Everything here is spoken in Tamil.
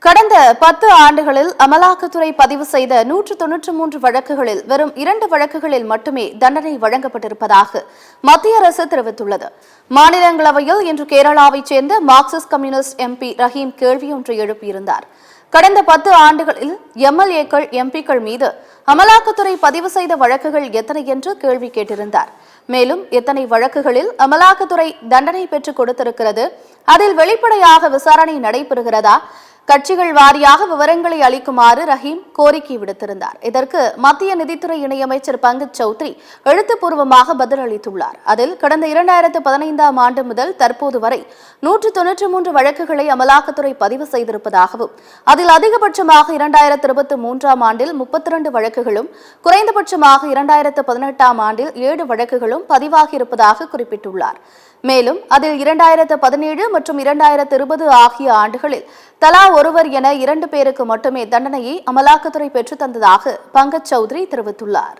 கடந்த 10 ஆண்டுகளில் அமலாக்கத்துறை பதிவு செய்த 193 வழக்குகளில் வெறும் 2 வழக்குகளில் மட்டுமே தண்டனை வழங்கப்பட்டிருப்பதாக மத்திய அரசு தெரிவித்துள்ளது. மாநிலங்களவையில் இன்று கேரளாவைச் சேர்ந்த மார்க்சிஸ்ட் கம்யூனிஸ்ட் எம்பி ரஹீம் கேள்வியொன்றை எழுப்பியிருந்தார். கடந்த 10 ஆண்டுகளில் எம்எல்ஏக்கள், எம்பிக்கள் மீது அமலாக்கத்துறை பதிவு செய்த வழக்குகள் எத்தனை என்று கேள்வி கேட்டிருந்தார். மேலும் எத்தனை வழக்குகளில் அமலாக்கத்துறை தண்டனை பெற்றுக் கொடுத்திருக்கிறது, அதில் வெளிப்படையாக விசாரணை நடைபெறுகிறதா, கட்சிகள் வாரியாக விவரங்களை அளிக்குமாறு ரஹீம் கோரிக்கை விடுத்திருந்தார். இதற்கு மத்திய நிதித்துறை இணையமைச்சர் பங்கஜ் சௌத்ரி எழுத்துப்பூர்வமாக பதிலளித்துள்ளார். அதில் கடந்த 2015ஆம் ஆண்டு முதல் தற்போது வரை 193 வழக்குகளை அமலாக்கத்துறை பதிவு செய்திருப்பதாகவும், அதில் அதிகபட்சமாக 2023ஆம் ஆண்டில் 32 வழக்குகளும், குறைந்தபட்சமாக 2018ஆம் ஆண்டில் 7 வழக்குகளும் பதிவாகியிருப்பதாக குறிப்பிட்டுள்ளார். மேலும் அதில் 2017 மற்றும் 2020 ஆகிய ஆண்டுகளில் தலா ஒருவர் என 2 பேருக்கு மட்டுமே தண்டனையை அமலாக்கத்துறை பெற்றுத் தந்ததாக பங்கஜ் சௌத்ரி தெரிவித்துள்ளார்.